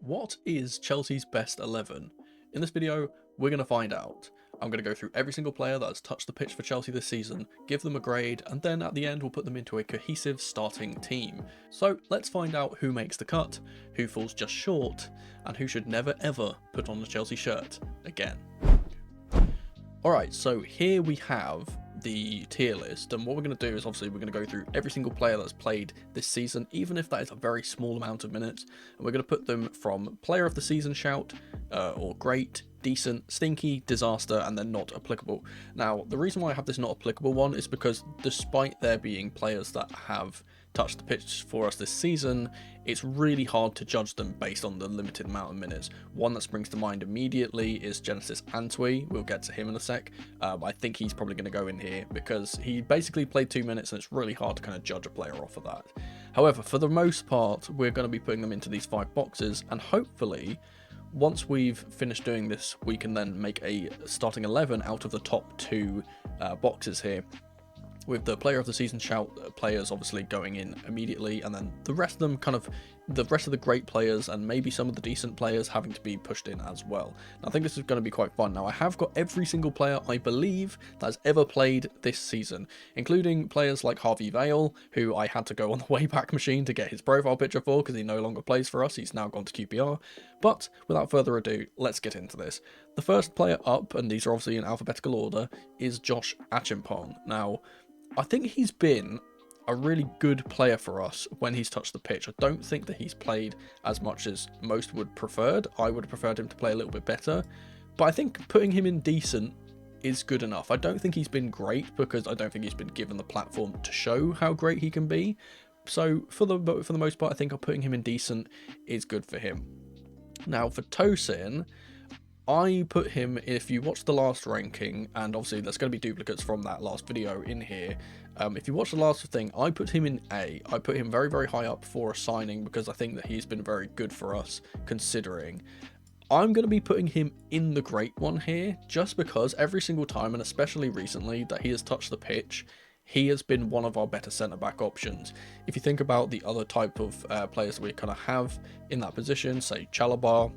What is Chelsea's best 11? In this video, we're going to find out. I'm going to go through every single player that has touched the pitch for Chelsea this season, give them a grade, and then at the end we'll put them into a cohesive starting team. So let's find out who makes the cut, who falls just short, and who should never ever put on the Chelsea shirt again. Alright, so here we have the tier list, and what we're going to do is obviously we're going to go through every single player that's played this season, even if that is a very small amount of minutes, and we're going to put them from player of the season shout, or great, decent, stinky, disaster, and then not applicable. Now, the reason why I have this not applicable one is because despite there being players that have touched the pitch for us this season, it's really hard to judge them based on the limited amount of minutes. One that springs to mind immediately is Genesis Antwi. We'll get to him in a sec. I think he's probably going to go in here because he basically played 2 minutes and it's really hard to kind of judge a player off of that. However, for the most part, we're going to be putting them into these 5 boxes, and hopefully once we've finished doing this, we can then make a starting 11 out of the top 2 boxes here, with the player of the season shout players obviously going in immediately, and then the rest of them the rest of the great players and maybe some of the decent players having to be pushed in as well. Now, I think this is going to be quite fun. Now, I have got every single player I believe that has ever played this season, including players like Harvey Vale, who I had to go on the Wayback Machine to get his profile picture for because he no longer plays for us. He's now gone to QPR. But without further ado, let's get into this. The first player up, and these are obviously in alphabetical order, is Josh Achimpong. Now, I think he's been a really good player for us when he's touched the pitch. I don't think that he's played as much as most would preferred. I would have preferred him to play a little bit better, but I think putting him in decent is good enough. I don't think he's been great because I don't think he's been given the platform to show how great he can be. So for the most part, I think putting him in decent is good for him. Now for Tosin, I put him, if you watch the last ranking, and obviously there's going to be duplicates from that last video in here, if you watch the last thing, I put him in A. I put him very, very high up for a signing because I think that he's been very good for us considering. I'm going to be putting him in the great one here, just because every single time, and especially recently, that he has touched the pitch, he has been one of our better centre-back options. If you think about the other type of players that we kind of have in that position, say Chalobah,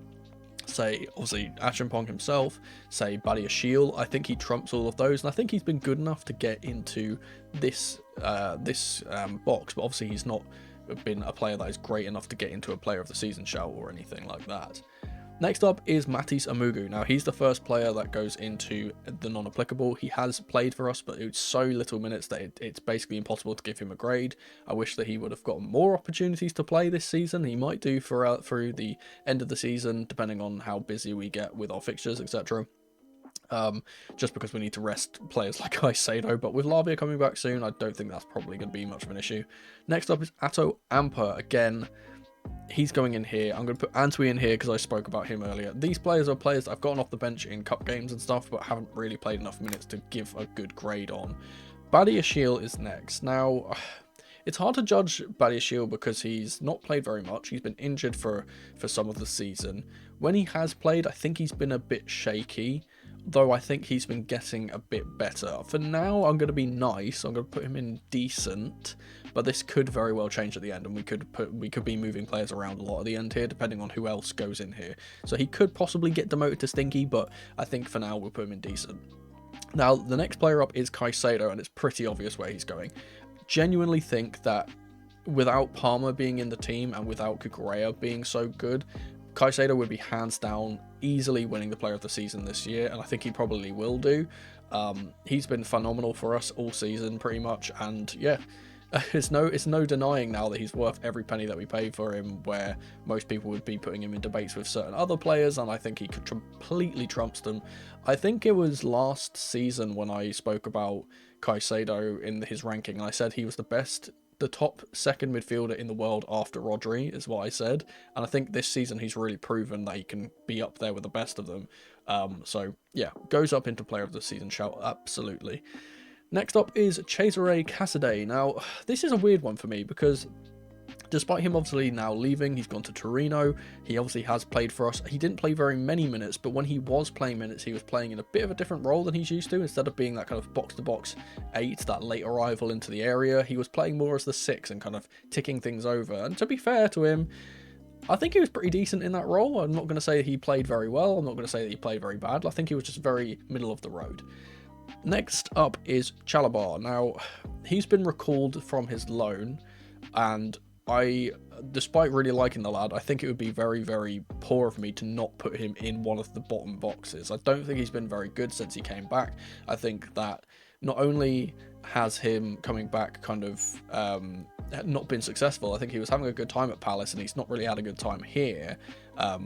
say obviously Achimpong himself, say Badiashile, I think he trumps all of those, and I think he's been good enough to get into this box, but obviously he's not been a player that is great enough to get into a player of the season shout or anything like that. Next up is Matisse Amugu. Now, he's the first player that goes into the non-applicable. He has played for us, but it's so little minutes that it's basically impossible to give him a grade. I wish that he would have gotten more opportunities to play this season. He might do through the end of the season, depending on how busy we get with our fixtures, etc. Just because we need to rest players like Caicedo, but with Lavia coming back soon, I don't think that's probably going to be much of an issue. Next up is Atto Amper. Again, he's going in here. I'm going to put Antwi in here because I spoke about him earlier. These players are players that I've gotten off the bench in cup games and stuff, but haven't really played enough minutes to give a good grade on. Badiashile is next. Now, it's hard to judge Badiashile because he's not played very much. He's been injured for some of the season. When he has played, I think he's been a bit shaky, though I think he's been getting a bit better. For now, I'm going to be nice. I'm going to put him in decent, but this could very well change at the end, and we could be moving players around a lot at the end here, depending on who else goes in here. So he could possibly get demoted to stinky, but I think for now we'll put him in decent. Now, the next player up is Caicedo, and it's pretty obvious where he's going. Genuinely think that without Palmer being in the team and without Cucurella being so good, Caicedo would be hands down easily winning the player of the season this year, and I think he probably will do. He's been phenomenal for us all season pretty much, and yeah, it's no denying now that he's worth every penny that we pay for him, where most people would be putting him in debates with certain other players, and I think he could completely trumps them. I think it was last season when I spoke about Caicedo in his ranking, and I said he was the top second midfielder in the world after Rodri, is what I said. And I think this season he's really proven that he can be up there with the best of them. So yeah, goes up into player of the season shout, absolutely. Next up is Cesare Casadei. Now, this is a weird one for me because despite him obviously now leaving, he's gone to Torino. He obviously has played for us. He didn't play very many minutes, but when he was playing minutes, he was playing in a bit of a different role than he's used to. Instead of being that kind of box-to-box 8, that late arrival into the area, he was playing more as the 6 and kind of ticking things over. And to be fair to him, I think he was pretty decent in that role. I'm not going to say he played very well. I'm not going to say that he played very bad. I think he was just very middle of the road. Next up is Chalobah. Now, he's been recalled from his loan, and despite really liking the lad, I think it would be very, very poor of me to not put him in one of the bottom boxes. I don't think he's been very good since he came back. I think that not only has him coming back kind of not been successful, I think he was having a good time at Palace and he's not really had a good time here. I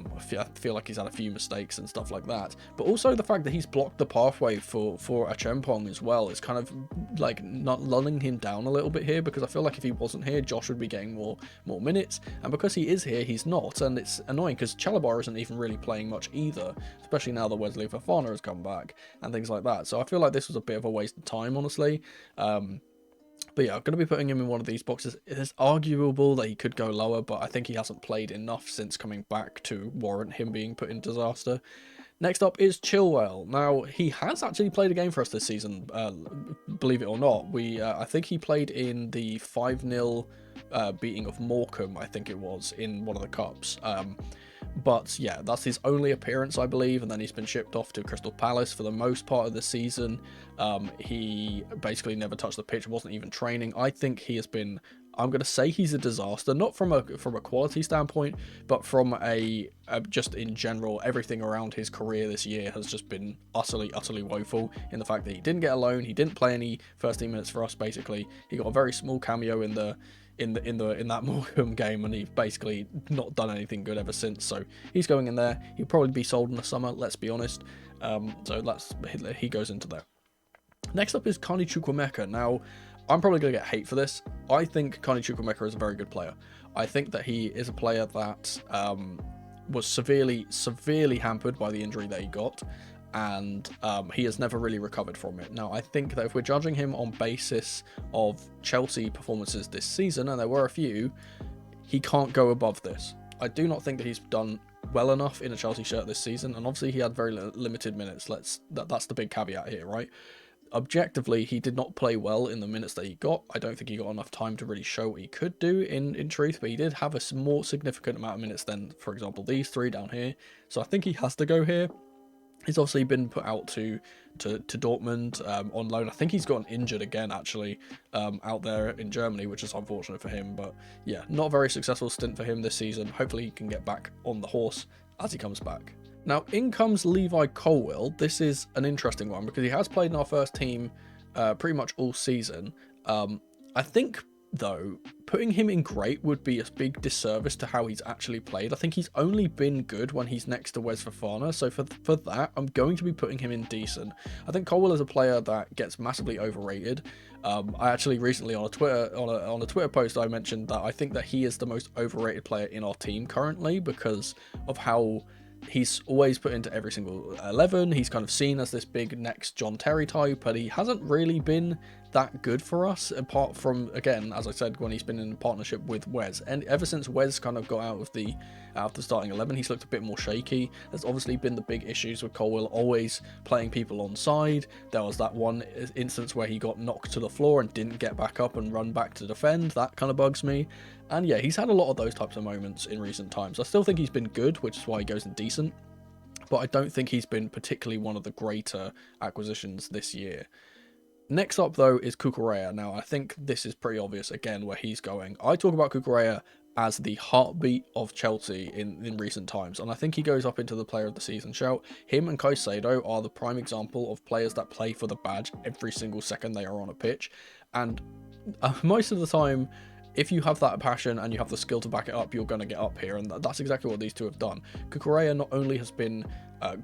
feel like he's had a few mistakes and stuff like that, but also the fact that he's blocked the pathway for Acheampong as well is kind of like not lulling him down a little bit here, because I feel like if he wasn't here, Josh would be getting more minutes, and because he is here, he's not, and it's annoying because Chalobah isn't even really playing much either, especially now that Wesley Fofana has come back and things like that. So I feel like this was a bit of a waste of time, honestly. But yeah, I'm going to be putting him in one of these boxes. It is arguable that he could go lower, but I think he hasn't played enough since coming back to warrant him being put in disaster. Next up is Chilwell. Now, he has actually played a game for us this season, believe it or not. I think he played in the 5-0 beating of Morecambe, I think it was, in one of the cups. But yeah, that's his only appearance, I believe, and then he's been shipped off to Crystal Palace for the most part of the season. He basically never touched the pitch, wasn't even training. I think he has been, I'm going to say he's a disaster, not from a quality standpoint, but from just in general, everything around his career this year has just been utterly woeful, in the fact that he didn't get a loan, he didn't play any first team minutes for us, basically. He got a very small cameo in that Morecambe game, and he's basically not done anything good ever since. So he's going in there. He'll probably be sold in the summer, let's be honest. So he goes into there. Next up is Carney Chukwuemeka. Now, I'm probably going to get hate for this. I think Carney Chukwuemeka is a very good player. I think that he is a player that was severely hampered by the injury that he got, and he has never really recovered from it. Now, I think that if we're judging him on basis of Chelsea performances this season, and there were a few, he can't go above this. I do not think that he's done well enough in a Chelsea shirt this season, and obviously he had very limited minutes. That's the big caveat here, right? Objectively, he did not play well in the minutes that he got. I don't think he got enough time to really show what he could do in truth, but he did have a more significant amount of minutes than, for example, these three down here. So I think he has to go here. He's obviously been put out to Dortmund on loan. I think he's gotten injured again, actually, out there in Germany, which is unfortunate for him. But yeah, not a very successful stint for him this season. Hopefully he can get back on the horse as he comes back. Now, in comes Levi Colwill. This is an interesting one because he has played in our first team pretty much all season. I think, though, putting him in great would be a big disservice to how he's actually played. I think he's only been good when he's next to Wes Fofana, so for that, I'm going to be putting him in decent. I think Colwill is a player that gets massively overrated. I actually recently on a Twitter post, I mentioned that I think that he is the most overrated player in our team currently because of how he's always put into every single 11. He's kind of seen as this big next John Terry type, but he hasn't really been that good for us, apart from, again, as I said, when he's been in partnership with Wes. And ever since Wes kind of got out of the starting 11, he's looked a bit more shaky. There's obviously been the big issues with Colwill always playing people on side. There was that one instance where he got knocked to the floor and didn't get back up and run back to defend. That kind of bugs me. And yeah, he's had a lot of those types of moments in recent times. I still think he's been good, which is why he goes in decent, but I don't think he's been particularly one of the greater acquisitions this year. Next up, though, is Cucurella. Now, I think this is pretty obvious, again, where he's going. I talk about Cucurella as the heartbeat of Chelsea in recent times, and I think he goes up into the player of the season shout. Him and Caicedo are the prime example of players that play for the badge every single second they are on a pitch, and most of the time, if you have that passion and you have the skill to back it up, you're going to get up here, and that's exactly what these two have done. Cucurella not only has been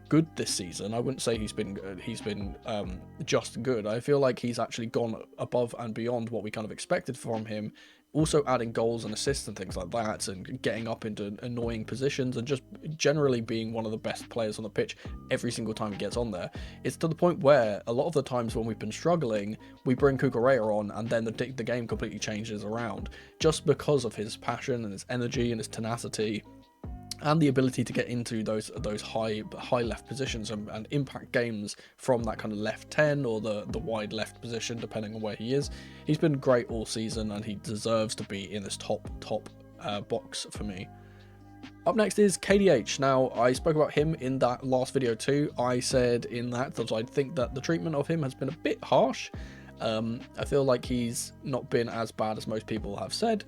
good this season, I wouldn't say he's been just good. I feel like he's actually gone above and beyond what we kind of expected from him, also adding goals and assists and things like that, and getting up into annoying positions, and just generally being one of the best players on the pitch every single time he gets on there. It's to the point where a lot of the times when we've been struggling, we bring Cucurella on, and then the game completely changes around, just because of his passion and his energy and his tenacity, and the ability to get into those high left positions and impact games from that kind of left 10 or the wide left position, depending on where he is. He's been great all season, and he deserves to be in this top box for me. Up next is KDH. Now, I spoke about him in that last video too. I said in that I think that the treatment of him has been a bit harsh. I feel like he's not been as bad as most people have said.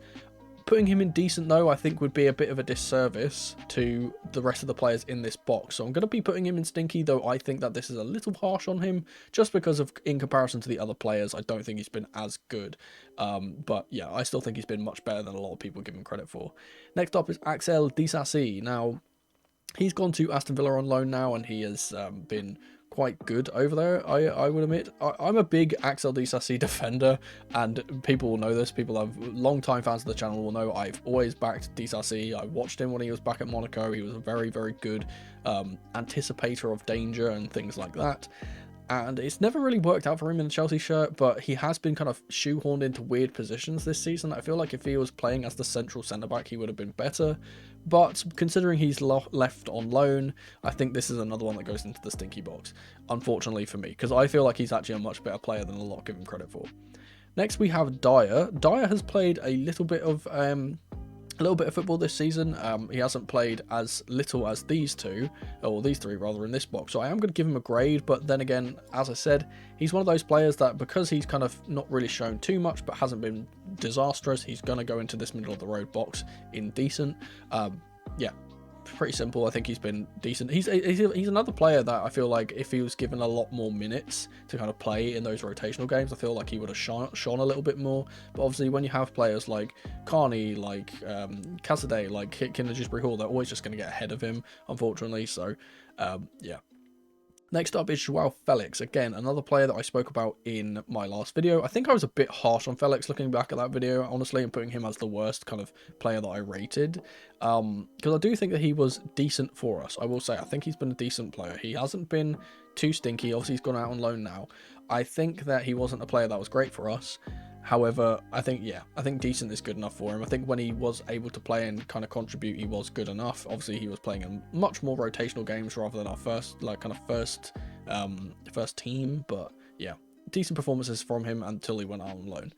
Putting him in decent though, I think would be a bit of a disservice to the rest of the players in this box. So I'm going to be putting him in stinky, though I think that this is a little harsh on him, just because of, in comparison to the other players, I don't think he's been as good. But yeah, I still think he's been much better than a lot of people give him credit for. Next up is Axel Disasi. Now, he's gone to Aston Villa on loan now, and he has been quite good over there, I would admit. I'm a big Axel Disasi defender, and people will know this. People have long-time fans of the channel will know I've always backed Disasi. I watched him when he was back at Monaco. He was a very, very good anticipator of danger and things like that. And it's never really worked out for him in the Chelsea shirt, but he has been kind of shoehorned into weird positions this season. I feel like if he was playing as the central centre-back, he would have been better. But considering he's left on loan, I think this is another one that goes into the stinky box, unfortunately for me, because I feel like he's actually a much better player than a lot give him credit for. Next, we have Dyer. Dyer has played a little bit of football this season. He hasn't played as little as these two, or these three rather, in this box, so I am going to give him a grade. But then again, as I said, he's one of those players that, because he's kind of not really shown too much but hasn't been disastrous, he's going to go into this middle of the road box in decent. Yeah, pretty simple. I think he's been decent. He's another player that I feel like if he was given a lot more minutes to kind of play in those rotational games, I feel like he would have shone a little bit more. But obviously, when you have players like Carney, like Casadei, like Kinder Dewsbury Hall, they're always just going to get ahead of him, unfortunately. So, yeah. Next up is Joao Felix. Again, another player that I spoke about in my last video. I think I was a bit harsh on Felix looking back at that video, honestly, and putting him as the worst kind of player that I rated. Because I do think that he was decent for us. I will say, I think he's been a decent player. He hasn't been too stinky. Obviously, he's gone out on loan now. I think that he wasn't a player that was great for us. However, I think decent is good enough for him. I think when he was able to play and kind of contribute, he was good enough. Obviously, he was playing in much more rotational games rather than our first team. But yeah, decent performances from him until he went out on loan.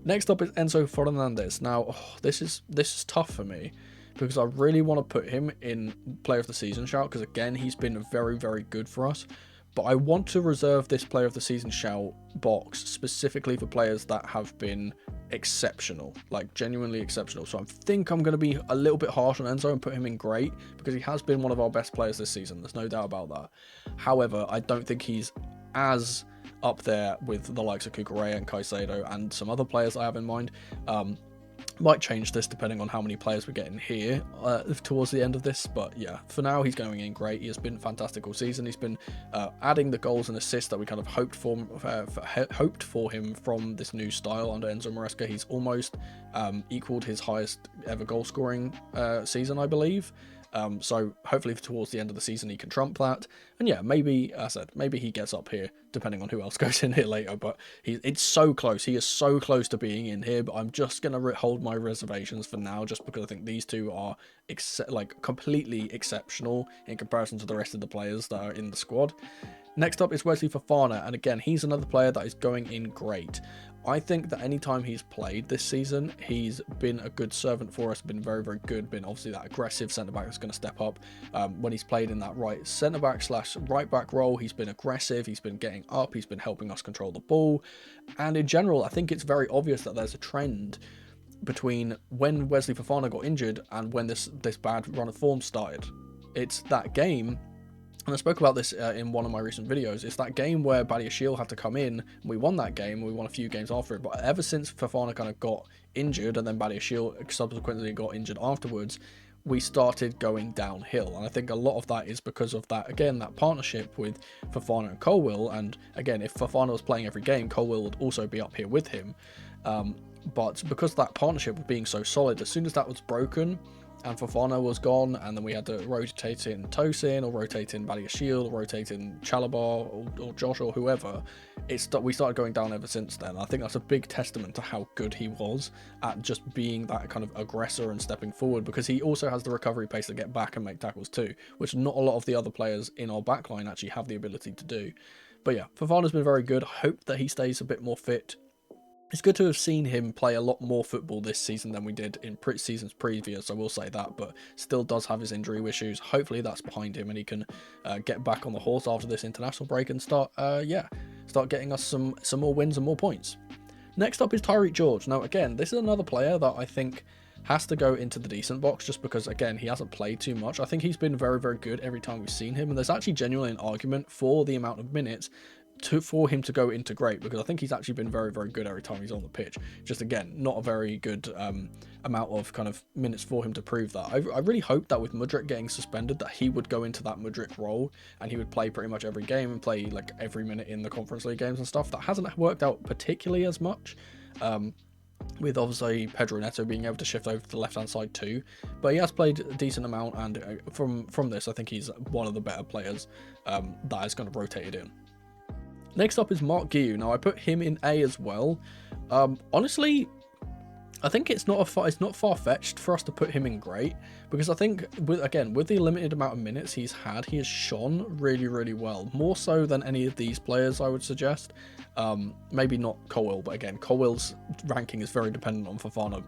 Next up is Enzo Fernandez. Now, this is tough for me, because I really want to put him in Player of the Season shout, because again, he's been very, very good for us. But I want to reserve this Player of the Season shout box specifically for players that have been exceptional, like genuinely exceptional. So I think I'm going to be a little bit harsh on Enzo and put him in great, because he has been one of our best players this season. There's no doubt about that. However, I don't think he's as up there with the likes of Cucurella and Caicedo and some other players I have in mind. Might change this depending on how many players we get in here towards the end of this, but yeah, for now he's going in great. He has been fantastic all season. He's been adding the goals and assists that we kind of hoped for him from this new style under Enzo Maresca. He's almost equaled his highest ever goal scoring season, I believe. So hopefully towards the end of the season he can trump that, and yeah, maybe, as I said, maybe he gets up here depending on who else goes in here later. But it's so close. He is so close to being in here, but I'm just gonna hold my reservations for now, just because I think these two are completely exceptional in comparison to the rest of the players that are in the squad. Next up is Wesley Fofana, and again, he's another player that is going in great. I think that anytime he's played this season, he's been a good servant for us, been very, very good, been obviously that aggressive centre-back that's going to step up. When he's played in that right centre-back / right-back role, he's been aggressive, he's been getting up, he's been helping us control the ball. And in general, I think it's very obvious that there's a trend between when Wesley Fofana got injured and when this bad run of form started. It's that game, and I spoke about this in one of my recent videos, it's that game where Badiashile had to come in, and we won that game, we won a few games after it, but ever since Fofana kind of got injured, and then Badiashile subsequently got injured afterwards, we started going downhill. And I think a lot of that is because of that, again, that partnership with Fofana and Colwill. And again, if Fofana was playing every game, Colwill would also be up here with him. But because that partnership was being so solid, as soon as that was broken, and Fofana was gone, and then we had to rotate in Tosin, or rotate in Badiashile, or rotate in Chalobah, or Josh, or whoever, we started going down ever since then. I think that's a big testament to how good he was at just being that kind of aggressor and stepping forward, because he also has the recovery pace to get back and make tackles too, which not a lot of the other players in our backline actually have the ability to do. But yeah, Fofana's been very good. I hope that he stays a bit more fit it's good to have seen him play a lot more football this season than we did in seasons previous, I will say that, but still does have his injury issues. Hopefully that's behind him and he can get back on the horse after this international break and start getting us some more wins and more points. Next up is Tyreek George. Now, again, this is another player that I think has to go into the decent box just because, again, he hasn't played too much. I think he's been very, very good every time we've seen him, and there's actually genuinely an argument for the amount of minutes for him to go into great, because I think he's actually been very, very good every time he's on the pitch. Just, again, not a very good amount of kind of minutes for him to prove that. I really hope that with Mudryk getting suspended that he would go into that Mudryk role and he would play pretty much every game and play like every minute in the Conference League games and stuff. That hasn't worked out particularly as much. With obviously Pedro Neto being able to shift over to the left-hand side too. But he has played a decent amount, and from this, I think he's one of the better players that is going to rotate it in. Next up is Mark Guiu. Now, I put him in A as well. Honestly, I think it's not far-fetched for us to put him in great, because I think, with the limited amount of minutes he's had, he has shone really, really well. More so than any of these players, I would suggest. Maybe not Colwill, but again, Colwill's ranking is very dependent on Fofana.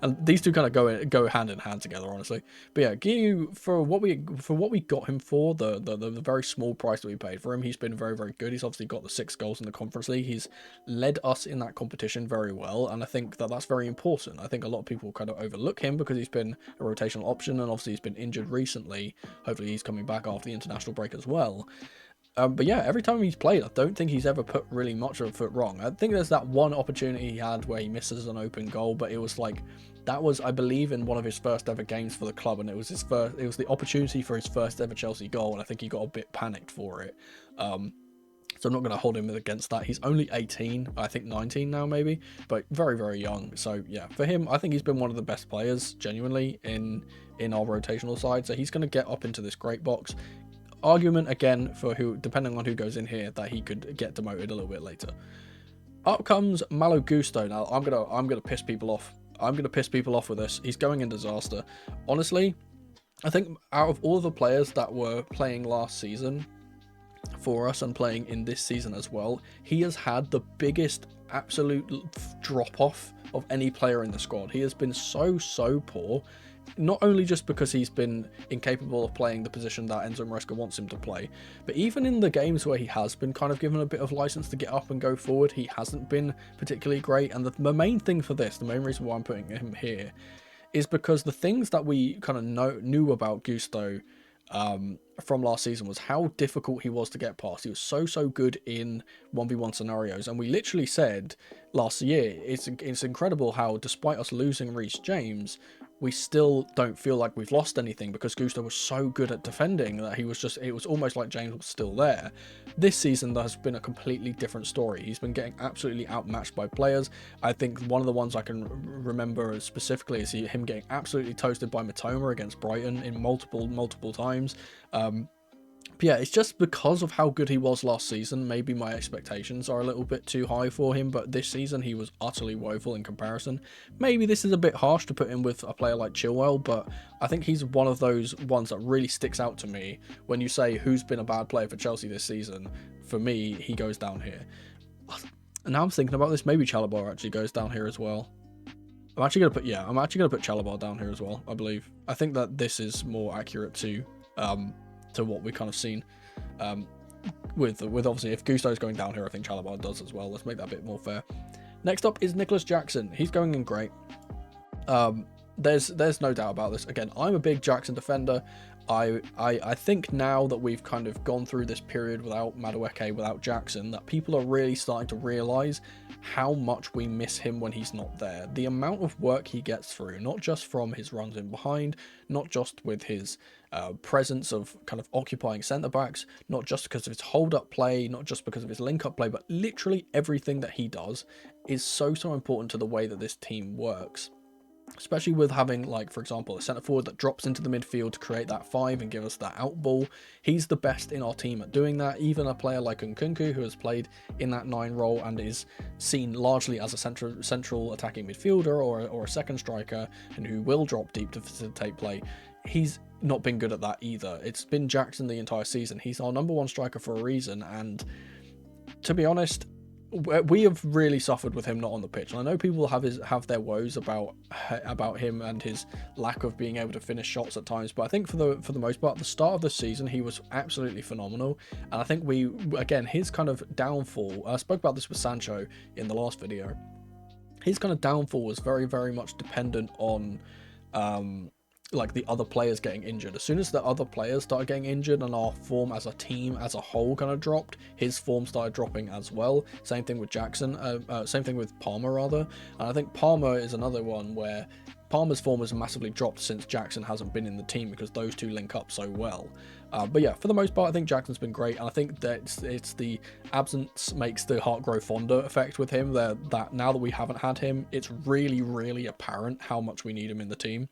And these two kind of go hand in hand together, honestly. But yeah, Guiu, for what we got him for, the very small price that we paid for him, he's been very, very good. He's obviously got the 6 goals in the Conference League. He's led us in that competition very well, and I think that that's very important. I think a lot of people kind of overlook him because he's been a rotational option, and obviously he's been injured recently. Hopefully he's coming back after the international break as well. But yeah, every time he's played, I don't think he's ever put really much of a foot wrong. I think there's that one opportunity he had where he misses an open goal, but it was like, that was, I believe, in one of his first ever games for the club, and it was the opportunity for his first ever Chelsea goal, and I think he got a bit panicked for it. So I'm not going to hold him against that. He's only 18, I think 19 now maybe, but very, very young. So yeah, for him, I think he's been one of the best players, genuinely, in our rotational side. So he's going to get up into this great box. Argument again for who, depending on who goes in here, that he could get demoted a little bit later. Up comes Malo Gusto. Now I'm gonna piss people off. I'm gonna piss people off with this. He's going in disaster. Honestly, I think out of all the players that were playing last season for us and playing in this season as well, he has had the biggest absolute drop off of any player in the squad. He has been so poor. Not only just because he's been incapable of playing the position that Enzo Maresca wants him to play, but even in the games where he has been kind of given a bit of license to get up and go forward, he hasn't been particularly great. And the main thing for this, the main reason why I'm putting him here, is because the things that we kind of knew about Gusto from last season was how difficult he was to get past. He was so good in 1v1 scenarios, and we literally said last year, it's incredible how, despite us losing Reece James, we still don't feel like we've lost anything, because Gusto was so good at defending that it was almost like James was still there. This season, there has been a completely different story. He's been getting absolutely outmatched by players. I think one of the ones I can remember specifically is him getting absolutely toasted by Matoma against Brighton in multiple times. But yeah, it's just because of how good he was last season. Maybe my expectations are a little bit too high for him, but this season he was utterly woeful in comparison. Maybe this is a bit harsh to put him with a player like Chilwell, but I think he's one of those ones that really sticks out to me when you say who's been a bad player for Chelsea this season. For me, he goes down here. And now I'm thinking about this, maybe Chalobah actually goes down here as well. I'm actually gonna put Chalobah down here as well, I believe. I think that this is more accurate to what we kind of seen with obviously, if Gusto's going down here, I think Chalobah does as well. Let's make that a bit more fair. Next up is Nicholas Jackson. He's going in great. There's no doubt about this. Again, I'm a big Jackson defender. I think now that we've kind of gone through this period without Madueke, without Jackson, that people are really starting to realise how much we miss him when he's not there. The amount of work he gets through, not just from his runs in behind, not just with his presence of kind of occupying centre-backs, not just because of his hold-up play, not just because of his link-up play, but literally everything that he does is so important to the way that this team works. Especially with having, like, for example, a centre-forward that drops into the midfield to create that 5 and give us that out ball. He's the best in our team at doing that. Even a player like Nkunku, who has played in that 9 role and is seen largely as a central attacking midfielder or a second striker, and who will drop deep to facilitate play, he's not been good at that either. It's been Jackson the entire season. He's our #1 striker for a reason, and to be honest, we have really suffered with him not on the pitch. And I know people have their woes about him and his lack of being able to finish shots at times, but I think for the most part, at the start of the season, he was absolutely phenomenal. And I think his kind of downfall, I spoke about this with Sancho in the last video, his kind of downfall was very, very much dependent on like the other players getting injured. As soon as the other players started getting injured and our form as a team as a whole kind of dropped, his form started dropping as well. Same thing with Jackson, same thing with Palmer rather. And I think Palmer is another one where Palmer's form has massively dropped since Jackson hasn't been in the team, because those two link up so well. But yeah, for the most part, I think Jackson's been great, and I think that it's the absence makes the heart grow fonder effect with him. That now that we haven't had him, it's really, really apparent how much we need him in the team.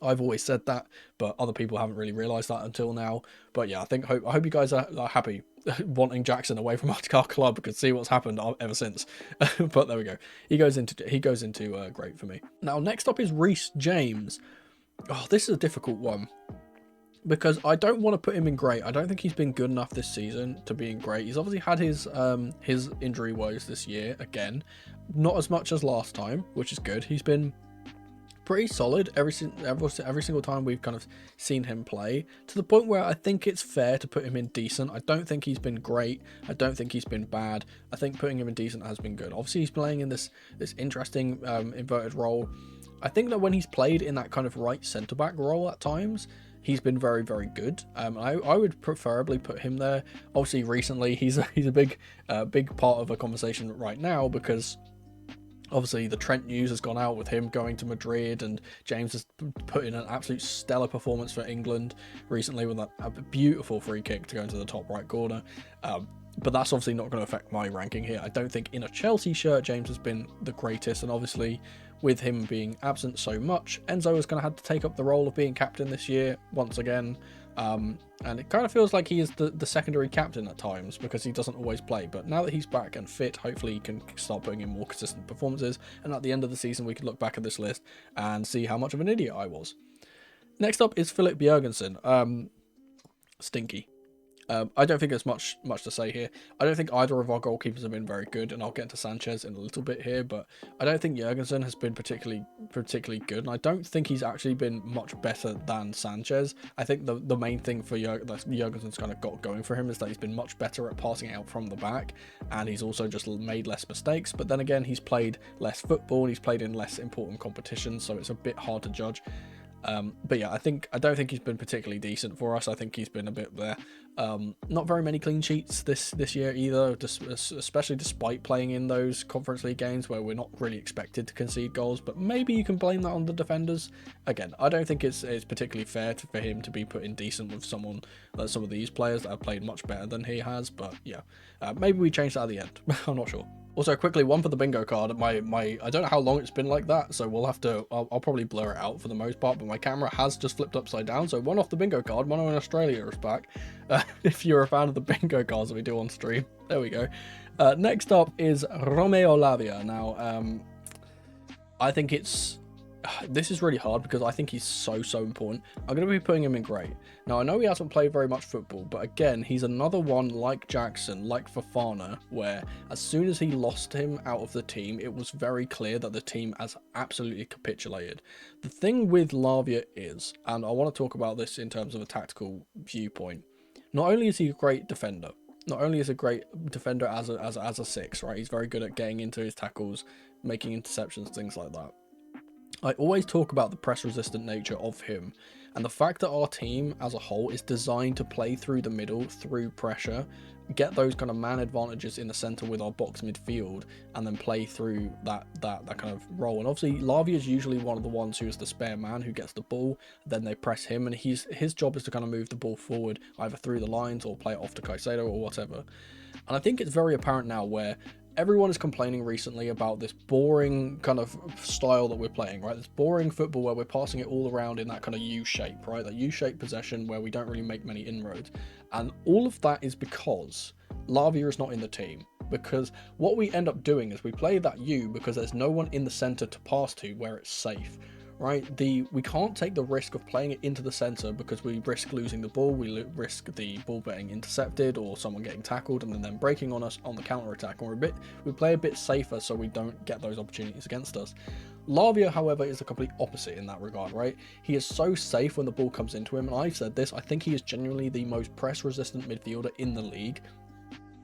I've always said that, but other people haven't really realised that until now. But yeah, I hope you guys are happy wanting Jackson away from our club, because see what's happened ever since. But there we go. He goes into great for me. Now next up is Reece James. Oh, this is a difficult one, because I don't want to put him in great. I don't think he's been good enough this season to be in great. He's obviously had his injury woes this year again, not as much as last time, which is good. He's been pretty solid every single time we've kind of seen him play, to the point where I think it's fair to put him in decent. I don't think he's been great. I don't think he's been bad. I think putting him in decent has been good. Obviously, he's playing in this interesting inverted role. I think that when he's played in that kind of right centre-back role at times, he's been very, very good. I would preferably put him there. Obviously, recently he's a big part of a conversation right now, because obviously the Trent news has gone out with him going to Madrid, and James has put in an absolute stellar performance for England recently with a beautiful free kick to go into the top right corner. But that's obviously not going to affect my ranking here. I don't think in a Chelsea shirt James has been the greatest, and obviously with him being absent so much, Enzo is going to have to take up the role of being captain this year once again. And it kind of feels like he is the secondary captain at times, because he doesn't always play. But now that he's back and fit, hopefully he can start putting in more consistent performances, and at the end of the season we can look back at this list and see how much of an idiot I was. Next up is Philip Jørgensen. Stinky. I don't think there's much to say here. I don't think either of our goalkeepers have been very good, and I'll get into Sanchez in a little bit here, but I don't think Jørgensen has been particularly good, and I don't think he's actually been much better than Sanchez. I think the main thing for Jørgensen's kind of got going for him is that he's been much better at passing out from the back, and he's also just made less mistakes. But then again, he's played less football, and he's played in less important competitions, so it's a bit hard to judge. But yeah, I don't think he's been particularly decent for us. I think he's been a bit there. Not very many clean sheets this year either, especially despite playing in those Conference League games where we're not really expected to concede goals. But maybe you can blame that on the defenders. Again, I don't think it's particularly fair for him to be put in decent with some of these players that have played much better than he has. But yeah, maybe we change that at the end. I'm not sure. Also, quickly, one for the bingo card. I don't know how long it's been like that, so we'll have to. I'll probably blur it out for the most part. But my camera has just flipped upside down, so one off the bingo card. Mono in Australia is back. If you're a fan of the bingo cards that we do on stream, there we go. Next up is Romeo Lavia. Now, I think this is really hard, because I think he's so important. I'm going to be putting him in great. Now, I know he hasn't played very much football, but again, he's another one like Jackson, like Fofana, where as soon as he lost him out of the team, it was very clear that the team has absolutely capitulated. The thing with Lavia is, and I want to talk about this in terms of a tactical viewpoint, not only is he a great defender, not only is a great defender as a six, right? He's very good at getting into his tackles, making interceptions, things like that. I always talk about the press-resistant nature of him, and the fact that our team as a whole is designed to play through the middle, through pressure, get those kind of man advantages in the centre with our box midfield, and then play through that kind of role. And obviously, Lavia is usually one of the ones who is the spare man, who gets the ball, then they press him, and his job is to kind of move the ball forward, either through the lines or play it off to Caicedo or whatever. And I think it's very apparent now where everyone is complaining recently about this boring kind of style that we're playing, right? This boring football where we're passing it all around in that kind of U-shape, right? That U-shaped possession where we don't really make many inroads. And all of that is because Lavia is not in the team. Because what we end up doing is we play that U because there's no one in the centre to pass to where it's safe. right? We can't take the risk of playing it into the centre because we risk losing the ball, we risk the ball getting intercepted or someone getting tackled and then breaking on us on the counter attack. And we play a bit safer so we don't get those opportunities against us. Lavia, however, is the complete opposite in that regard, right? He is so safe when the ball comes into him, and I've said this, I think he is genuinely the most press-resistant midfielder in the league.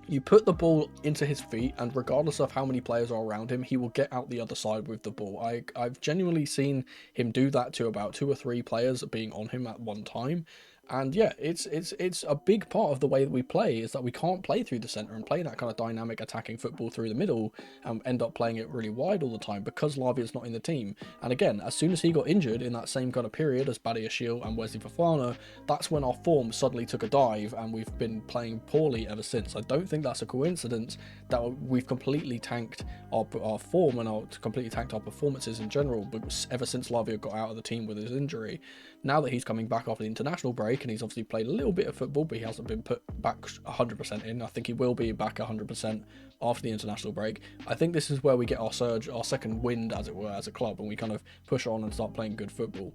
You put the ball into his feet, and regardless of how many players are around him, he will get out the other side with the ball. I've genuinely seen him do that to about 2 or 3 players being on him at one time. And yeah, it's a big part of the way that we play is that we can't play through the centre and play that kind of dynamic attacking football through the middle and end up playing it really wide all the time because Lavia's not in the team. And again, as soon as he got injured in that same kind of period as Badiashile and Wesley Fofana, that's when our form suddenly took a dive and we've been playing poorly ever since. I don't think that's a coincidence that we've completely tanked our form and completely tanked our performances in general ever since Lavia got out of the team with his injury. Now that he's coming back after the international break, and he's obviously played a little bit of football, but he hasn't been put back 100% in. I think he will be back 100% after the international break. I think this is where we get our surge, our second wind, as it were, as a club, and we kind of push on and start playing good football.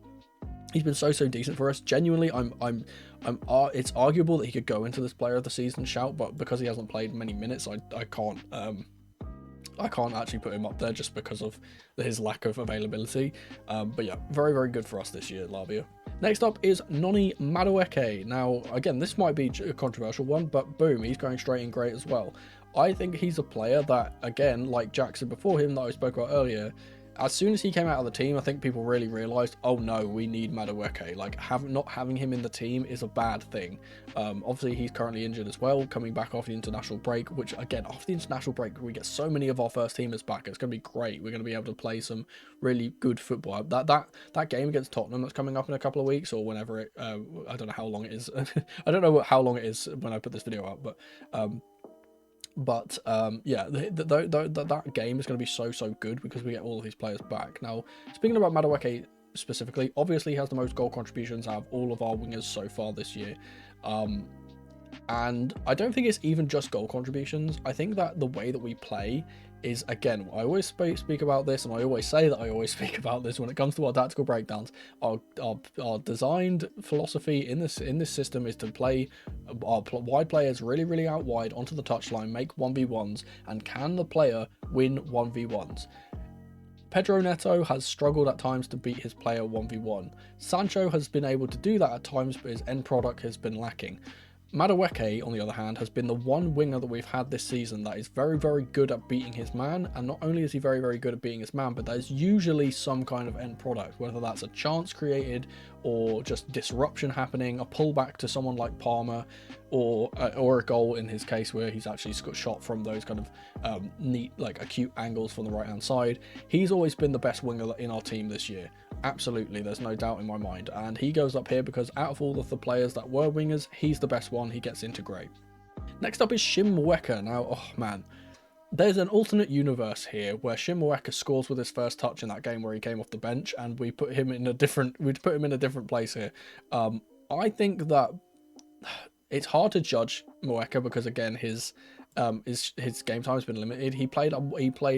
He's been so decent for us. Genuinely, it's arguable that he could go into this player of the season shout, but because he hasn't played many minutes, I can't actually put him up there just because of his lack of availability. But yeah, very good for us this year, Lavia. Next up is Noni Madueke. Now, again, this might be a controversial one, but boom, he's going straight in great as well. I think he's a player that, again, like Jackson before him that I spoke about earlier, as soon as he came out of the team, I think people really realised, oh no, we need Madueke. Like, not having him in the team is a bad thing. Obviously, he's currently injured as well, coming back after the international break, which, again, after the international break, we get so many of our first teamers back. It's going to be great. We're going to be able to play some really good football. That game against Tottenham that's coming up in a couple of weeks, or whenever it, I don't know how long it is. I don't know how long it is when I put this video out, but yeah, that game is going to be so good because we get all of these players back. Now, speaking about Madueke specifically, obviously he has the most goal contributions out of all of our wingers so far this year. And I don't think it's even just goal contributions. I think that the way that we play is, again, I always speak about this, and I always say that I always speak about this when it comes to our tactical breakdowns. Our designed philosophy in this system is to play our wide players really out wide onto the touchline, make 1v1s, and can the player win 1v1s? Pedro Neto has struggled at times to beat his player 1v1. Sancho has been able to do that at times, but his end product has been lacking. Madueke, on the other hand, has been the one winger that we've had this season that is very good at beating his man, and not only is he very good at beating his man, but there's usually some kind of end product, whether that's a chance created or just disruption happening, a pullback to someone like Palmer, or a goal in his case where he's actually got shot from those kind of neat, like, acute angles from the right hand side. He's always been the best winger in our team this year. Absolutely, there's no doubt in my mind, and he goes up here because out of all of the players that were wingers, he's the best one. He gets into great. Next up is Shim Mweka. Now, oh man, there's an alternate universe here where Shim Mweka scores with his first touch in that game where he came off the bench, and we put him in a different place here. I think that it's hard to judge Mweka because, again, his game time has been limited. He played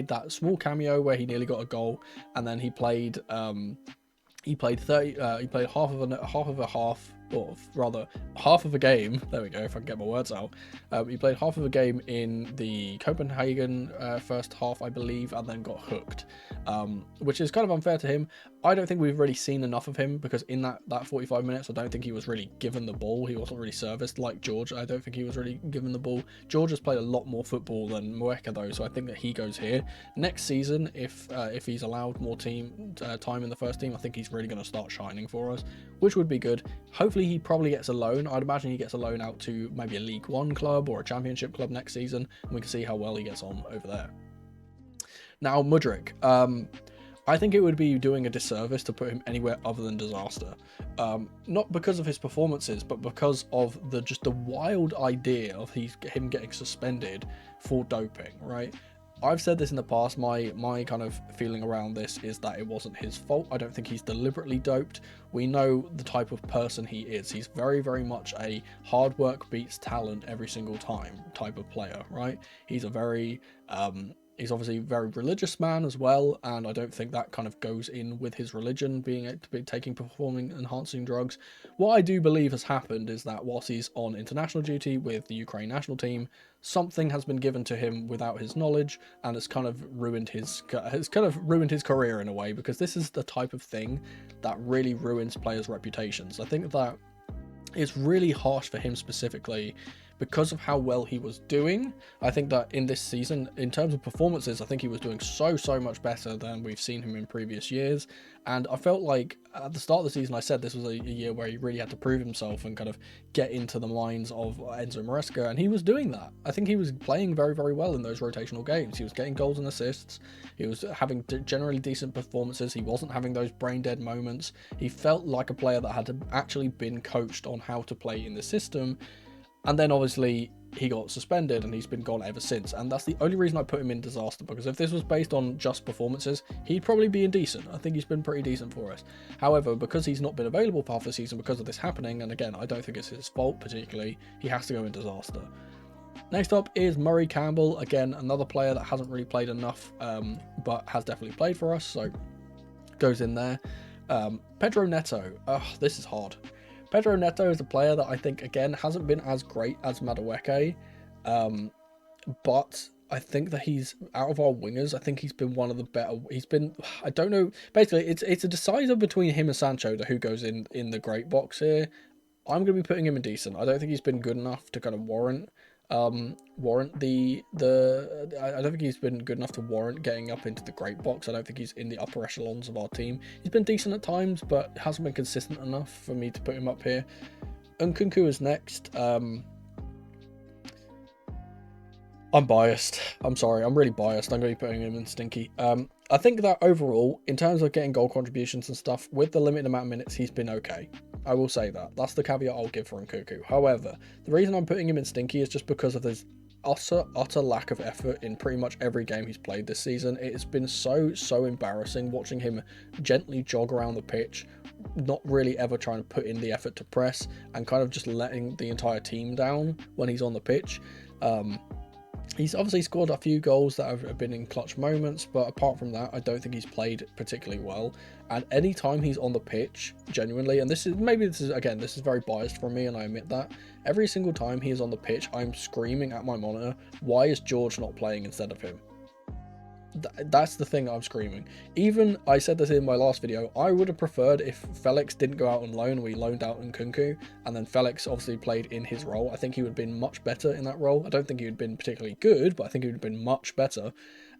that small cameo where he nearly got a goal, and then he played half of a game. There we go, if I can get my words out. He played half of a game in the Copenhagen first half, I believe, and then got hooked, which is kind of unfair to him. I don't think we've really seen enough of him because in that 45 minutes, I don't think he was really given the ball. He wasn't really serviced like George. I don't think he was really given the ball. George has played a lot more football than Mweka though, so I think that he goes here. Next season, if he's allowed more team time in the first team, I think he's really going to start shining for us, which would be good. Hopefully he probably gets a loan. I'd imagine he gets a loan out to maybe a League One club or a Championship club next season, and we can see how well he gets on over there. Now, Mudryk. I think it would be doing a disservice to put him anywhere other than disaster. Not because of his performances, but because of just the wild idea of him getting suspended for doping, right? I've said this in the past, my kind of feeling around this is that it wasn't his fault. I don't think he's deliberately doped. We know the type of person he is. He's very much a hard work beats talent every single time type of player, right? He's a very He's obviously a very religious man as well, and I don't think that kind of goes in with his religion, taking performing enhancing drugs. What I do believe has happened is that whilst he's on international duty with the Ukraine national team, something has been given to him without his knowledge, and it's kind of ruined his career in a way, because this is the type of thing that really ruins players' reputations. I think that it's really harsh for him specifically because of how well he was doing. I think that in this season, in terms of performances, I think he was doing so much better than we've seen him in previous years. And I felt like at the start of the season, I said this was a year where he really had to prove himself and kind of get into the minds of Enzo Maresca, and he was doing that. I think he was playing very well in those rotational games. He was getting goals and assists. He was having generally decent performances. He wasn't having those brain dead moments. He felt like a player that had actually been coached on how to play in the system. And then obviously he got suspended and he's been gone ever since. And that's the only reason I put him in disaster, because if this was based on just performances, he'd probably be indecent. I think he's been pretty decent for us. However, because he's not been available for half the season because of this happening, and again, I don't think it's his fault particularly, he has to go in disaster. Next up is Murray Campbell. Again, another player that hasn't really played enough, but has definitely played for us, so goes in there. Pedro Neto. This is hard. Pedro Neto is a player that I think, again, hasn't been as great as Madueke, but I think that he's, out of our wingers, I think he's been one of the better. He's been, I don't know, basically it's a decider between him and Sancho to who goes in the great box here. I'm going to be putting him in decent. I don't think he's been good enough to kind of warrant the I don't think he's been good enough to warrant getting up into the great box. I don't think he's in the upper echelons of our team. He's been decent at times, but hasn't been consistent enough for me to put him up here. Nkunku is next. I'm biased. I'm sorry. I'm really biased. I'm going to be putting him in stinky. I think that overall, in terms of getting goal contributions and stuff, with the limited amount of minutes, he's been okay. I will say that. That's the caveat I'll give for Nkunku. However, the reason I'm putting him in stinky is just because of his utter lack of effort in pretty much every game he's played this season. It has been so embarrassing watching him gently jog around the pitch, not really ever trying to put in the effort to press, and kind of just letting the entire team down when he's on the pitch. He's obviously scored a few goals that have been in clutch moments, but apart from that, I don't think he's played particularly well. And any time he's on the pitch, genuinely, and this is very biased from me, and I admit that, every single time he is on the pitch, I'm screaming at my monitor, why is George not playing instead of him? That's the thing I'm screaming. Even, I said this in my last video, I would have preferred if Felix didn't go out on loan, we loaned out Nkunku, and then Felix obviously played in his role. I think he would have been much better in that role. I don't think he would have been particularly good, but I think he would have been much better.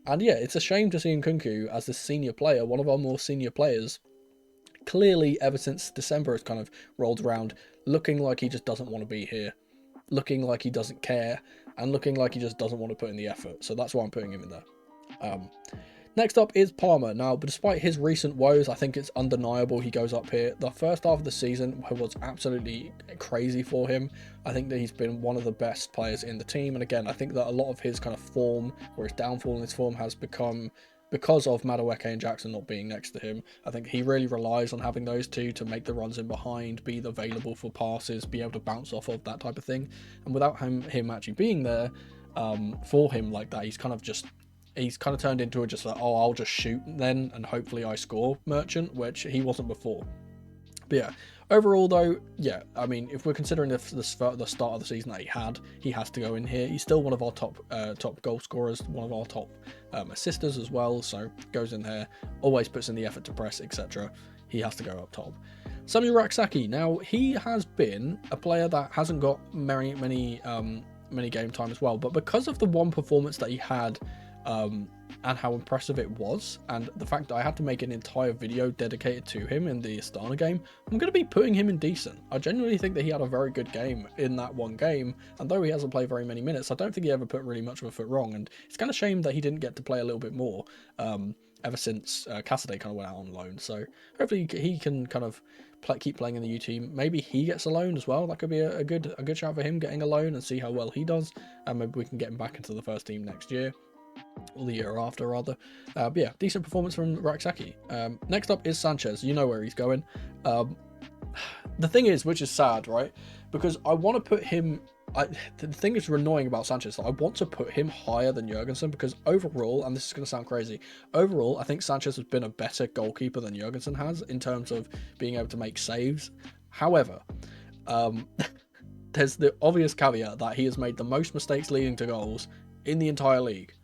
And yeah, it's a shame to see Nkunku as this senior player, one of our more senior players, clearly ever since December has kind of rolled around, looking like he just doesn't want to be here, looking like he doesn't care, and looking like he just doesn't want to put in the effort. So that's why I'm putting him in there. Next up is Palmer. Now, but despite his recent woes, I think it's undeniable he goes up here. The first half of the season was absolutely crazy for him. I think that he's been one of the best players in the team, and again, I think that a lot of his kind of form, or his downfall in his form, has become because of Madueke and Jackson not being next to him. I think he really relies on having those two to make the runs in behind, be available for passes, be able to bounce off of, that type of thing. And without him actually being there for him like that, he's kind of turned into a just like, oh, I'll just shoot then and hopefully I score merchant, which he wasn't before. But yeah, overall though, yeah, I mean, if we're considering the start of the season that he has to go in here. He's still one of our top goal scorers, one of our top assisters as well, so goes in there, always puts in the effort to press, etc. He has to go up top. Samuel Raksaki. Now, he has been a player that hasn't got many game time as well, but because of the one performance that he had, and how impressive it was, and the fact that I had to make an entire video dedicated to him in the Astana game, I'm going to be putting him in decent. I genuinely think that he had a very good game in that one game, and though he hasn't played very many minutes, I don't think he ever put really much of a foot wrong, and it's kind of a shame that he didn't get to play a little bit more ever since Cassidy kind of went out on loan. So hopefully he can kind of keep playing in the U team. Maybe he gets a loan as well. That could be a good shout for him, getting a loan, and see how well he does, and maybe we can get him back into the first team next year. Or the year after, rather. But yeah, decent performance from Raksaki. Next up is Sanchez. You know where he's going. The thing is, which is sad, right? Because I want to put him the thing that's annoying about Sanchez, I want to put him higher than Jurgensen because overall, and this is going to sound crazy, overall, I think Sanchez has been a better goalkeeper than Jurgensen has in terms of being able to make saves. However, there's the obvious caveat that he has made the most mistakes leading to goals in the entire league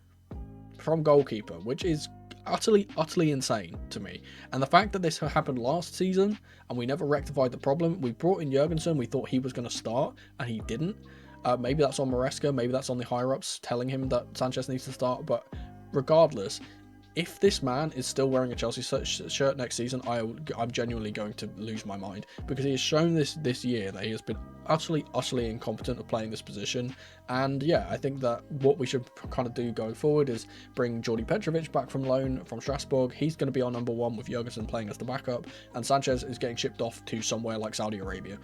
from goalkeeper, which is utterly insane to me. And the fact that this happened last season and we never rectified the problem, we brought in Jurgensen, we thought he was going to start and he didn't. Maybe that's on Maresca, maybe that's on the higher ups telling him that Sanchez needs to start, but regardless, if this man is still wearing a Chelsea shirt next season, I'm genuinely going to lose my mind, because he has shown this year that he has been utterly incompetent at playing this position. And yeah, I think that what we should kind of do going forward is bring Jordi Petrovic back from loan from Strasbourg. He's going to be our number one with Jurgensen playing as the backup, and Sanchez is getting shipped off to somewhere like Saudi Arabia,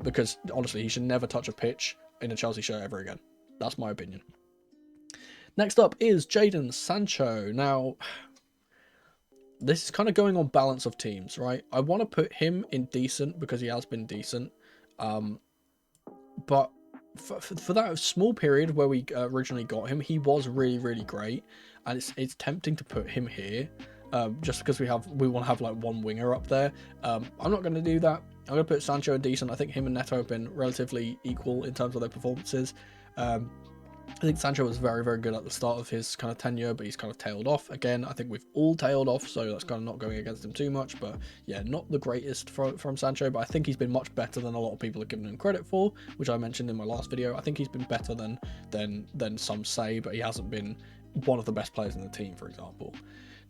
because honestly, he should never touch a pitch in a Chelsea shirt ever again. That's my opinion. Next up is Jadon Sancho. Now, this is kind of going on balance of teams, right? I want to put him in decent because he has been decent. But for that small period where we originally got him, he was really great. And it's tempting to put him here just because we want to have like one winger up there. I'm not going to do that. I'm going to put Sancho in decent. I think him and Neto have been relatively equal in terms of their performances. I think Sancho was very good at the start of his kind of tenure, but he's kind of tailed off. Again, I think we've all tailed off, so that's kind of not going against him too much. But yeah, not the greatest from Sancho, but I think he's been much better than a lot of people have given him credit for, which I mentioned in my last video. I think he's been better than some say, but he hasn't been one of the best players in the team, for example.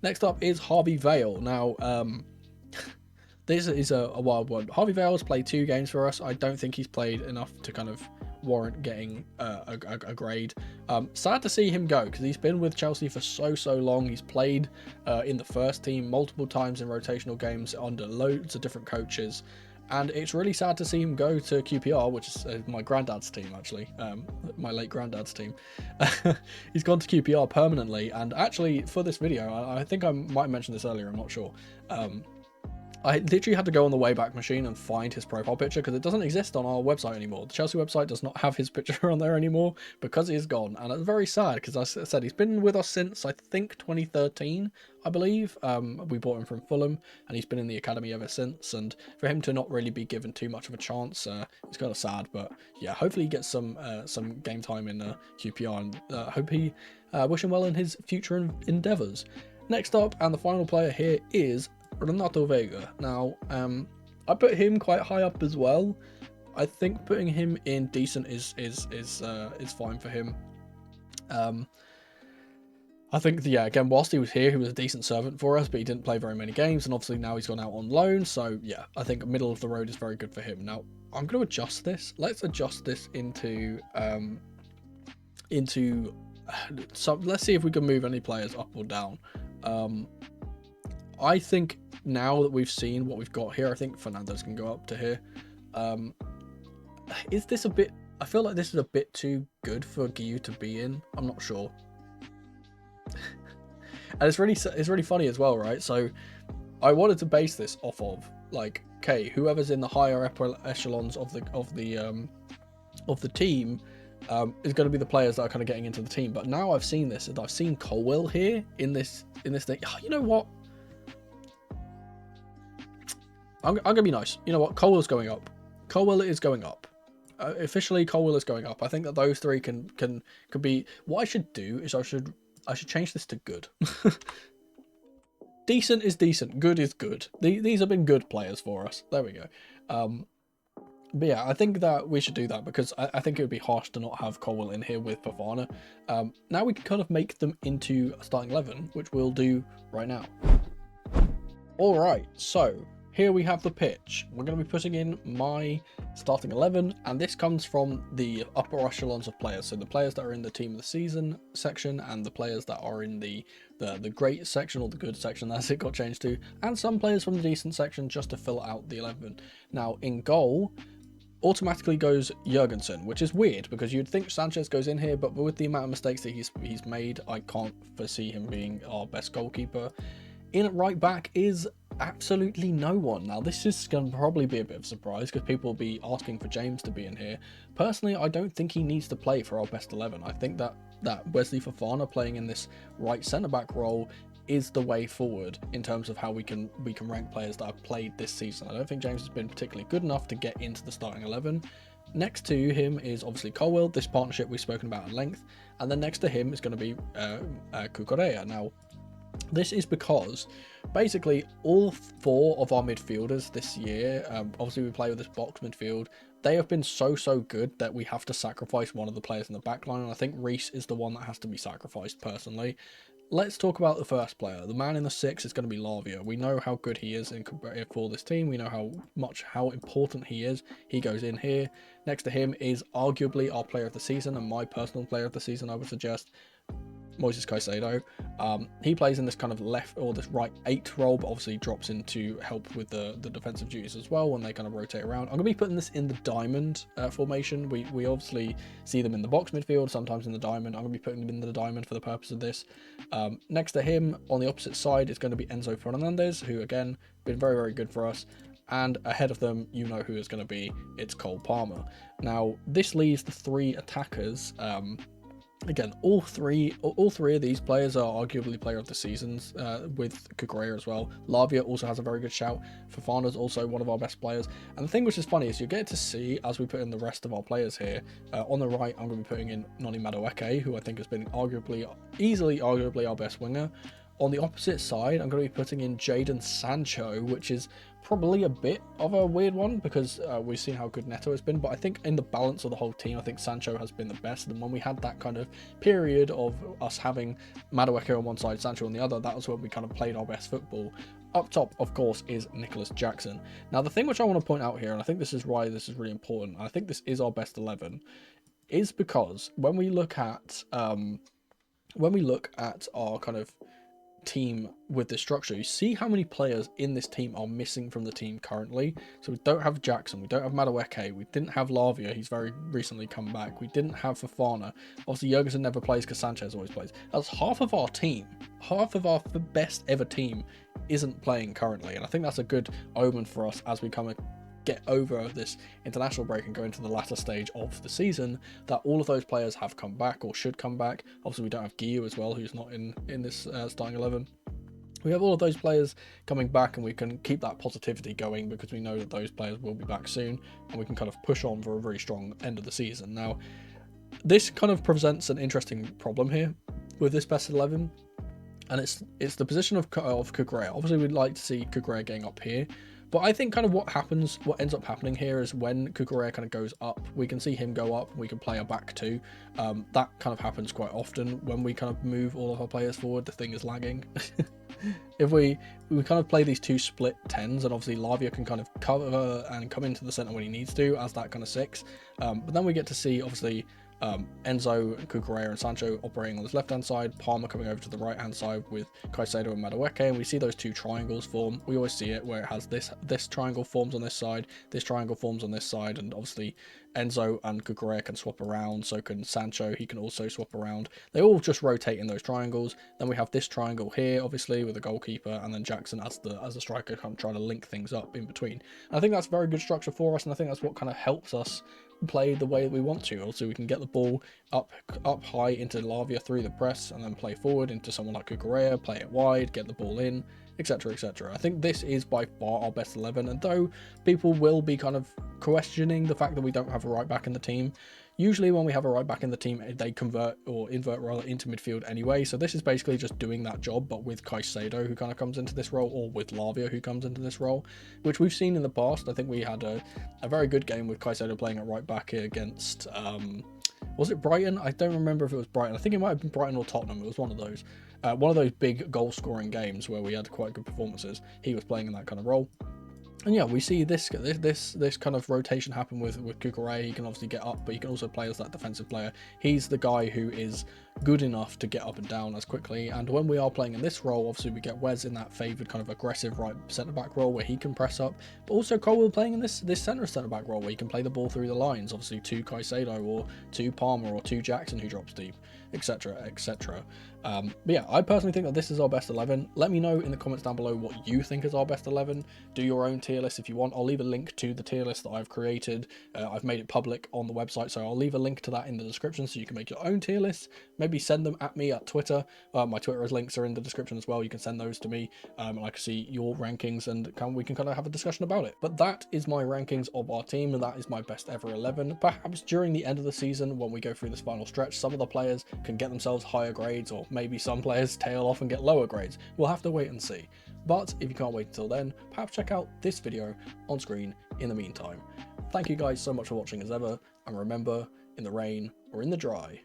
Next up is Harvey Vale. Now, this is a wild one. Harvey Vale has played 2 games for us. I don't think he's played enough to kind of warrant getting a grade. Sad to see him go because he's been with Chelsea for so long. He's played in the first team multiple times in rotational games under loads of different coaches, and it's really sad to see him go to QPR, which is my granddad's team, actually, my late granddad's team. He's gone to QPR permanently, and actually for this video, I think I might have mentioned this earlier, I'm not sure. I literally had to go on the Wayback Machine and find his profile picture because it doesn't exist on our website anymore. The Chelsea website does not have his picture on there anymore because he's gone. And it's very sad because I said he's been with us since, I think, 2013, I believe. We bought him from Fulham and he's been in the academy ever since. And for him to not really be given too much of a chance, it's kind of sad. But yeah, hopefully he gets some game time in QPR, and hope he wish him well in his future endeavours. Next up, and the final player here, is Renato Vega. Now, I put him quite high up as well. I think putting him in decent is fine for him. I think, yeah, again, whilst he was here, he was a decent servant for us, but he didn't play very many games, and obviously now he's gone out on loan. So yeah, I think middle of the road is very good for him. Now, I'm going to adjust this. Let's adjust this into some. Let's see if we can move any players up or down. I think now that we've seen what we've got here, I think Fernandes can go up to here. Is this a bit... I feel like this is a bit too good for Guiu to be in. I'm not sure. And it's really funny as well, right? So I wanted to base this off of, like, okay, whoever's in the higher upper echelons of the team is going to be the players that are kind of getting into the team. But now I've seen this, and I've seen Colwill here in this thing. Oh, you know what? I'm gonna be nice. You know what? Colwill's going up. Colwill is going up. Officially, Colwill is going up. I think that those three can be. What I should do is I should change this to good. Decent is decent. Good is good. These have been good players for us. There we go. But yeah, I think that we should do that because I think it would be harsh to not have Colwill in here with Fofana. Now we can kind of make them into a starting 11, which we'll do right now. All right, so here we have the pitch. We're going to be putting in my starting 11, and this comes from the upper echelons of players. So the players that are in the team of the season section, and the players that are in the great section, or the good section as it got changed to, and some players from the decent section just to fill out the 11. Now in goal, automatically goes Jurgensen, which is weird because you'd think Sanchez goes in here, but with the amount of mistakes that he's made, I can't foresee him being our best goalkeeper. In at right back is absolutely no one. Now, this is going to probably be a bit of a surprise because people will be asking for James to be in here. Personally, I don't think he needs to play for our best 11. I think that Wesley Fofana playing in this right centre-back role is the way forward in terms of how we can rank players that have played this season. I don't think James has been particularly good enough to get into the starting 11. Next to him is obviously Colwill, this partnership we've spoken about at length, and then next to him is going to be Cucurella. Now, this is because basically all 4 of our midfielders this year, obviously we play with this box midfield, they have been so good that we have to sacrifice one of the players in the back line, and I think Reece is the one that has to be sacrificed personally. Let's talk about the first player. The man in the 6 is going to be Lavia. We know how good he is for this team. We know how important he is. He goes in here. Next to him is arguably our player of the season and my personal player of the season, I would suggest, Moises Caicedo. He plays in this kind of left or this right 8 role, but obviously drops in to help with the defensive duties as well when they kind of rotate around. I'm going to be putting this in the diamond formation. We obviously see them in the box midfield, sometimes in the diamond. I'm going to be putting them in the diamond for the purpose of this. Next to him, on the opposite side, is going to be Enzo Fernandez, who again, been very good for us. And ahead of them, you know who is going to be. It's Cole Palmer. Now, this leaves the 3 attackers. Again, all three of these players are arguably player of the seasons, with Cucurella as well. Lavia also has a very good shout. Fofana's also one of our best players. And the thing which is funny is you get to see, as we put in the rest of our players here, on the right, I'm going to be putting in Noni Madueke, who I think has been easily our best winger. On the opposite side, I'm going to be putting in Jadon Sancho, which is probably a bit of a weird one because we've seen how good Neto has been, but I think in the balance of the whole team, I think Sancho has been the best. And when we had that kind of period of us having Madueke on one side, Sancho on the other, that was when we kind of played our best football. Up top, of course, is Nicholas Jackson. Now, the thing which I want to point out here, and I think this is why this is really important, and I think this is our best 11, is because when we look at our kind of team with this structure, you see how many players in this team are missing from the team currently. So we don't have Jackson, we don't have Madueke, we didn't have Lavia, he's very recently come back, we didn't have Fofana, obviously Jurgensen never plays because Sanchez always plays. That's half of our team, half of our best ever team isn't playing currently, and I think that's a good omen for us as we come get over this international break and go into the latter stage of the season, that all of those players have come back or should come back. Obviously we don't have Guiu as well, who's not in this starting 11. We have all of those players coming back, and we can keep that positivity going because we know that those players will be back soon, and we can kind of push on for a very strong end of the season. Now, this kind of presents an interesting problem here with this best 11, and it's the position of Cucurella. Obviously we'd like to see Cucurella getting up here, but I think kind of what ends up happening here is when Cucurella kind of goes up, we can see him go up, we can play a back 2. That kind of happens quite often when we kind of move all of our players forward. The thing is lagging. If we kind of play these 2 split 10s, and obviously Lavia can kind of cover and come into the center when he needs to as that kind of 6. But then we get to see obviously Enzo, Cucurella and Sancho operating on this left hand side, Palmer coming over to the right hand side with Caicedo and Madueke, and we see those 2 triangles form. We always see it where it has this triangle forms on this side, this triangle forms on this side, and obviously Enzo and Cucurella can swap around, so can Sancho, he can also swap around. They all just rotate in those triangles. Then we have this triangle here, obviously, with the goalkeeper, and then Jackson as the striker, kind of trying to link things up in between. And I think that's very good structure for us, and I think that's what kind of helps us play the way we want to. Also, we can get the ball up high into Lavia through the press, and then play forward into someone like Cucurella, play it wide, get the ball in, etc, etc. I think this is by far our best 11, and though people will be kind of questioning the fact that we don't have a right back in the team, usually when we have a right back in the team, they convert or invert rather into midfield anyway. So this is basically just doing that job, but with Caicedo, who kind of comes into this role, or with Lavia, who comes into this role, which we've seen in the past. I think we had a very good game with Caicedo playing at right back against, was it Brighton? I don't remember if it was Brighton. I think it might have been Brighton or Tottenham. It was one of those. One of those big goal-scoring games where we had quite good performances. He was playing in that kind of role. And yeah, we see this kind of rotation happen with Cucurella. He can obviously get up, but he can also play as that defensive player. He's the guy who is good enough to get up and down as quickly. And when we are playing in this role, obviously we get Wes in that favoured kind of aggressive right centre-back role where he can press up. But also Colwill playing in this centre-back role where he can play the ball through the lines, obviously to Caicedo or to Palmer or to Jackson who drops deep, etc, etc. But yeah, I personally think that this is our best 11. Let me know in the comments down below what you think is our best 11. Do your own tier list if you want. I'll leave a link to the tier list that I've created. I've made it public on the website, so I'll leave a link to that in the description so you can make your own tier lists. Maybe send them at me at Twitter. My Twitter links are in the description as well. You can send those to me, and I can see your rankings, and we can kind of have a discussion about it. But that is my rankings of our team, and that is my best ever 11. Perhaps during the end of the season, when we go through this final stretch, some of the players can get themselves higher grades, or maybe some players tail off and get lower grades. We'll have to wait and see. But if you can't wait until then, perhaps check out this video on screen in the meantime. Thank you guys so much for watching as ever, and remember, in the rain or in the dry,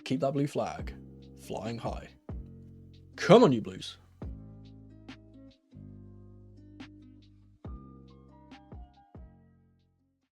keep that blue flag flying high. Come on, you Blues!